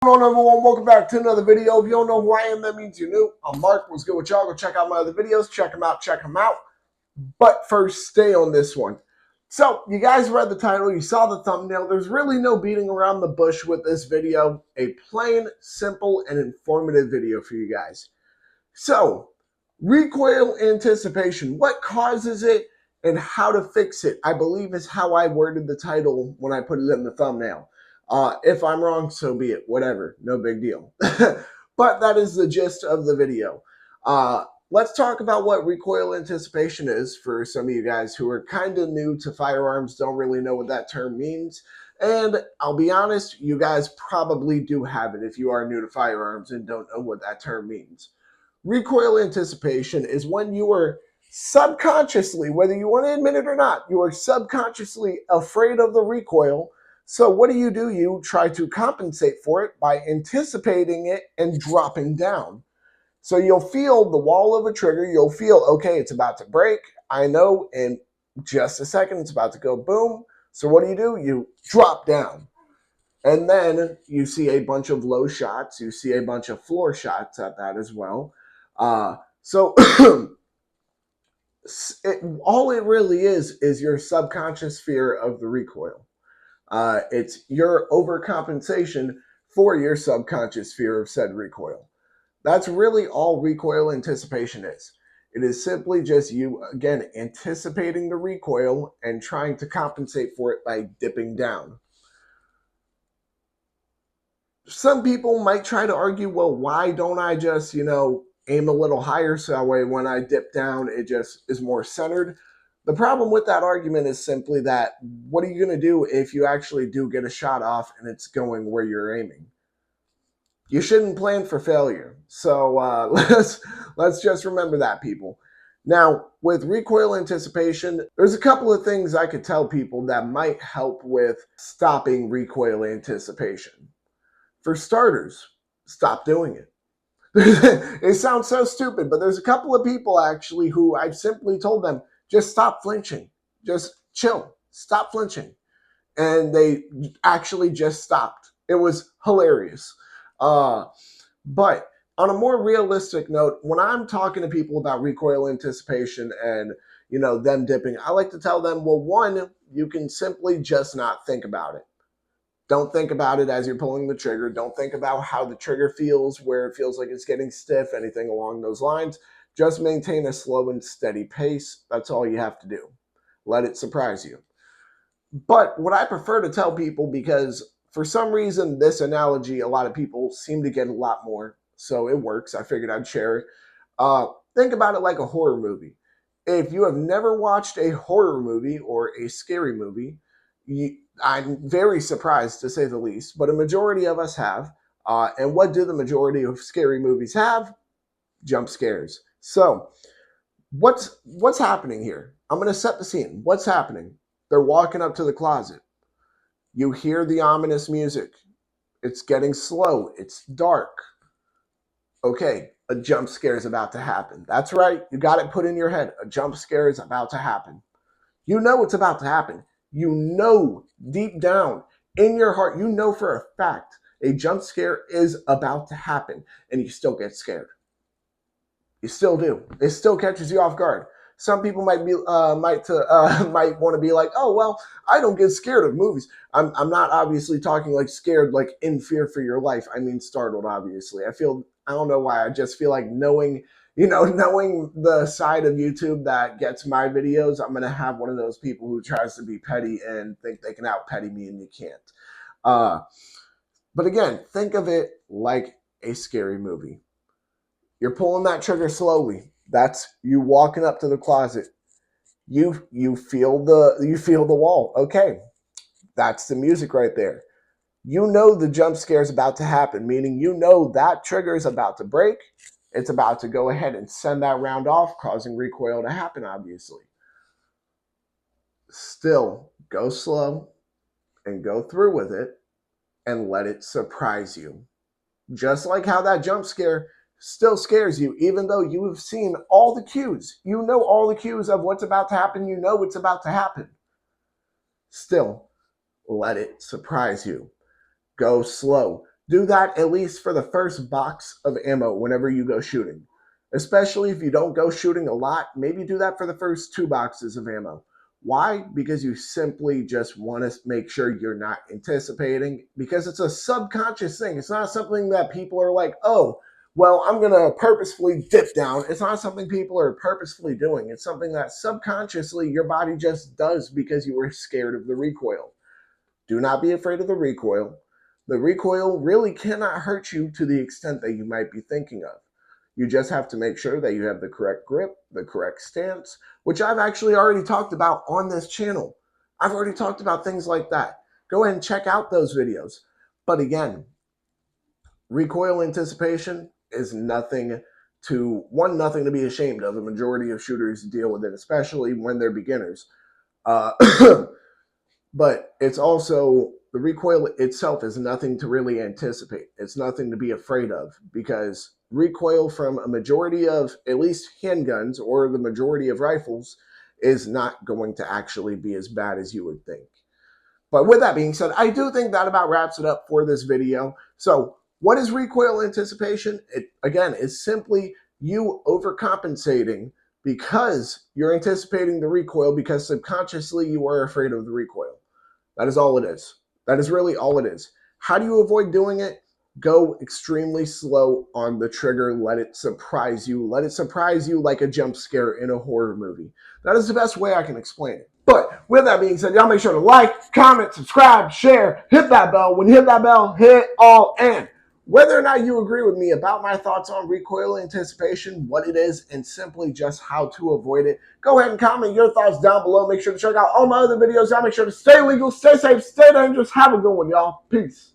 on, everyone? Welcome back to another video. If you don't know who I am, that means you're new. I'm Mark. What's good with y'all? Go check out my other videos. Check them out. Check them out. But first, stay on this one. So, you guys read the title. You saw the thumbnail. There's really no beating around the bush with this video. A plain, simple, and informative video for you guys. So, recoil anticipation. What causes it and how to fix it, I believe, is how I worded the title when I put it in the thumbnail. If I'm wrong, so be it. Whatever. No big deal. But that is the gist of the video. Let's talk about what recoil anticipation is for some of you guys who are kind of new to firearms, don't really know what that term means. And I'll be honest, you guys probably do have it if you are new to firearms and don't know what that term means. Recoil anticipation is when you are subconsciously, whether you want to admit it or not, you are subconsciously afraid of the recoil. So what do? You try to compensate for it by anticipating it and dropping down. So you'll feel the wall of a trigger. You'll feel, okay, it's about to break. I know in just a second it's about to go boom. So what do? You drop down. And then you see a bunch of low shots. You see a bunch of floor shots at that as well. So all it really is your subconscious fear of the recoil. It's your overcompensation for your subconscious fear of said recoil. That's really all recoil anticipation is. It is simply just you, again, anticipating the recoil and trying to compensate for it by dipping down. Some people might try to argue, well, why don't I just, aim a little higher so that way when I dip down, it just is more centered? The problem with that argument is simply that what are you going to do if you actually do get a shot off and it's going where you're aiming? You shouldn't plan for failure. So let's just remember that, people. Now, with recoil anticipation, there's a couple of things I could tell people that might help with stopping recoil anticipation. For starters, stop doing it. It sounds so stupid, but there's a couple of people actually who I've simply told them, just stop flinching. Just chill. Stop flinching. And they actually just stopped. It was hilarious. But on a more realistic note, when I'm talking to people about recoil anticipation and, them dipping, I like to tell them, well, one, you can simply just not think about it. Don't think about it as you're pulling the trigger. Don't think about how the trigger feels, where it feels like it's getting stiff, anything along those lines. Just maintain a slow and steady pace. That's all you have to do. Let it surprise you. But what I prefer to tell people, because for some reason, this analogy, a lot of people seem to get a lot more, so it works. I figured I'd share it. Think about it like a horror movie. If you have never watched a horror movie or a scary movie, I'm very surprised to say the least, but a majority of us have. And what do the majority of scary movies have? Jump scares. So what's happening here? I'm going to set the scene. What's happening? They're walking up to the closet. You hear the ominous music. It's getting slow. It's dark. Okay, a jump scare is about to happen. That's right. You got it put in your head. A jump scare is about to happen. You know it's about to happen. You know deep down in your heart, you know for a fact a jump scare is about to happen, and you still get scared. You still do. It still catches you off guard. Some people might want to be like, oh, well, I don't get scared of movies. I'm not obviously talking like scared, like in fear for your life. I mean startled, obviously. I don't know why. I just feel like knowing the side of YouTube that gets my videos, I'm going to have one of those people who tries to be petty and think they can out petty me, and you can't. But again, think of it like a scary movie. You're pulling that trigger slowly. That's you walking up to the closet. You feel the wall. Okay, that's the music right there. You know the jump scare is about to happen, meaning you know that trigger is about to break. It's about to go ahead and send that round off, causing recoil to happen, obviously. Still, go slow and go through with it and let it surprise you. Just like how that jump scare still scares you, even though you have seen all the cues. You know all the cues of what's about to happen. You know what's about to happen. Still, let it surprise you. Go slow. Do that at least for the first box of ammo whenever you go shooting. Especially if you don't go shooting a lot, maybe do that for the first 2 boxes of ammo. Why? Because you simply just want to make sure you're not anticipating, because it's a subconscious thing. It's not something that people are like, oh, well, I'm going to purposefully dip down. It's not something people are purposefully doing. It's something that subconsciously your body just does because you were scared of the recoil. Do not be afraid of the recoil. The recoil really cannot hurt you to the extent that you might be thinking of. You just have to make sure that you have the correct grip, the correct stance, which I've actually already talked about on this channel. I've already talked about things like that. Go ahead and check out those videos. But again, recoil anticipation is nothing to be ashamed of. A majority of shooters deal with it, especially when they're beginners. Uh, but it's also, the recoil itself is nothing to really anticipate. It's nothing to be afraid of, because recoil from a majority of at least handguns or the majority of rifles is not going to actually be as bad as you would think. But with that being said, I do think that about wraps it up for this video. So what is recoil anticipation? It, again, is simply you overcompensating because you're anticipating the recoil, because subconsciously you are afraid of the recoil. That is all it is. That is really all it is. How do you avoid doing it? Go extremely slow on the trigger. Let it surprise you. Let it surprise you like a jump scare in a horror movie. That is the best way I can explain it. But with that being said, y'all make sure to like, comment, subscribe, share, hit that bell. When you hit that bell, hit all in. Whether or not you agree with me about my thoughts on recoil anticipation, what it is, and simply just how to avoid it, go ahead and comment your thoughts down below. Make sure to check out all my other videos. Y'all make sure to stay legal, stay safe, stay dangerous. Have a good one, y'all. Peace.